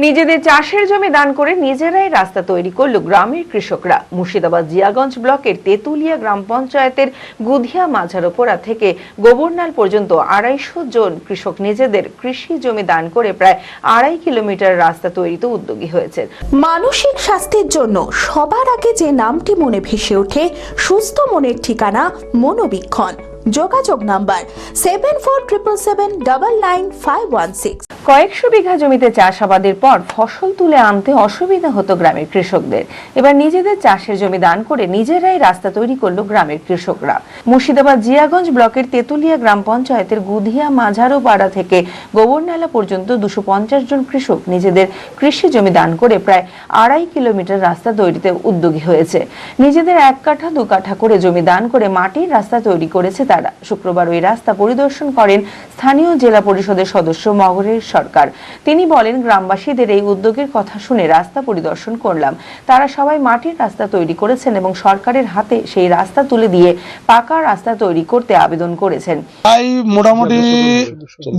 নিজেদের চাষের জমি দান করে নিজেরাই রাস্তা তৈরি করল গ্রামের কৃষকরা। মুর্শিদাবাদ জিয়াগঞ্জ ব্লকের তেতুলিয়া গ্রাম পঞ্চায়েতের গুধিয়া মাঝারোপড়া থেকে গোবরনাল পর্যন্ত 250 জন কৃষক নিজেদের কৃষি জমি দান করে প্রায় 2.5 কিলোমিটার রাস্তা তৈরিতে উদ্যোগী হয়েছে। মানসিক স্বাস্থ্যের জন্য সবার আগে যে নামটি মনে ভেসে ওঠে, সুস্থ মনের ঠিকানা মনোবীক্ষণ। যোগাযোগ নাম্বার 7477799516। কয়েকশো বিঘা জমিতে চাষাবাদের পর ফসল তুলে আনতে অসুবিধা হতো গ্রামের কৃষকদের। এবার নিজেদের চাষের জমি দান করে নিজেরাই রাস্তা তৈরি করলো গ্রামের কৃষকরা। মুর্শিদাবাদ জিয়াগঞ্জ ব্লকের তেতুলিয়া গ্রাম পঞ্চায়েতের গুধিয়া মাঝারোপাড়া থেকে গোবরনালা পর্যন্ত 250 জন কৃষক নিজেদের কৃষি জমি দান করে প্রায় 2.5 কিলোমিটার রাস্তা তৈরিতে উদ্যোগী হয়েছে। নিজেদের 1 কাঠা 2 কাঠা করে জমি দান করে মাটির রাস্তা তৈরি করেছে তারা। শুক্রবার ওই রাস্তা পরিদর্শন করেন স্থানীয় জেলা পরিষদের সদস্য মগরের সরকার। তিনি বলেন, গ্রামবাসীদের এই উদ্যোগের কথা শুনে রাস্তা পরিদর্শন করলাম। তারা সবাই মাটির রাস্তা তৈরি করেছেন এবং সরকারের হাতে সেই রাস্তা তুলে দিয়ে পাকা রাস্তা তৈরি করতে আবেদন করেছেন। তাই মোটামুটি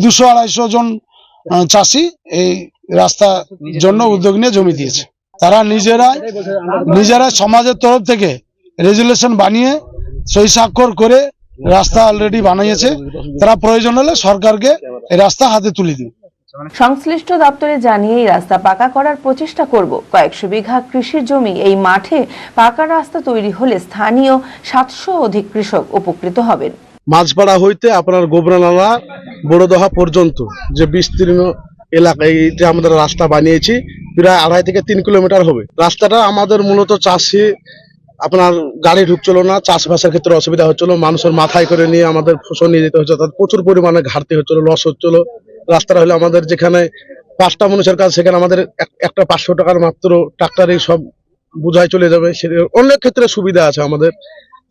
200-250 জন চাষি এই রাস্তার জন্য উদ্যোগ নিয়ে জমি দিয়েছে। তারা নিজেরা সমাজের তরফ থেকে রেজুলেশন বানিয়ে সই স্বাক্ষর করে রাস্তা অলরেডি বানিয়েছে। তারা প্রয়োজন হলে সরকারকে এই রাস্তা হাতে তুলে দিবে। সংশ্লিষ্ট দপ্তরে জানিয়ে এই রাস্তা পাকা করার প্রচেষ্টা করব। কয়েকশো বিঘা কৃষির জমি এই মাঠে পাকা রাস্তা তৈরি হলে স্থানীয় 700 অধিক কৃষক উপকৃত হবেন। মাঝপাড়া হইতে আপনার গোবরনালা বড়দহা পর্যন্ত যে বিস্তীর্ণ এলাকা, এইটা আমাদের রাস্তা বানিয়েছি প্রায় 2.5 থেকে 3 কিলোমিটার হবে। রাস্তাটা আমাদের মূলত চাষি আপনার গাড়ি ঢুকছিল না, চাষবাসের ক্ষেত্রে অসুবিধা হচ্ছিল, মানুষের মাথায় করে নিয়ে আমাদের ফসল নিয়ে যেতে হচ্ছে, প্রচুর পরিমাণে ঘাটতি হচ্ছিল, লস হচ্ছিল। রাস্তাটা হলে আমাদের যেখানে 5টা মানুষের কাজ, সেখানে আমাদের একটা 500 টাকার মাত্র ট্রাক্টরে সব বোঝাই চলে যাবে। অনেক ক্ষেত্রে সুবিধা আছে আমাদের,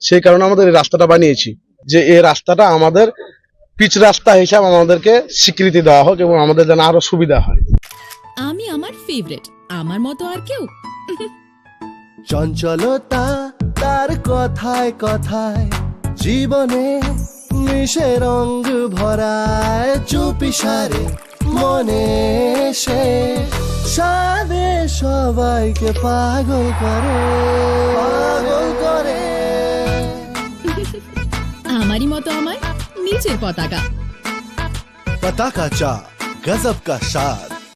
সেই কারণে আমাদের এই রাস্তাটা বানিয়েছি যে এই রাস্তাটা আমাদের পিচ রাস্তা হিসাবে আমাদেরকে স্বীকৃতি দেওয়া হোক এবং আমাদের যেন আরো সুবিধা হয়। আমি আমার ফেভারিট, আমার মতো আর কেউ। চঞ্চলতা তার কথায় কথায় জীবনে মিশে রঙ ভরায়, চুপি সারে মনে সে সাদে সবাইকে পাগল করে। আমারই মতো আমার নিচের পতাকা। पता का चा गजब का शाद।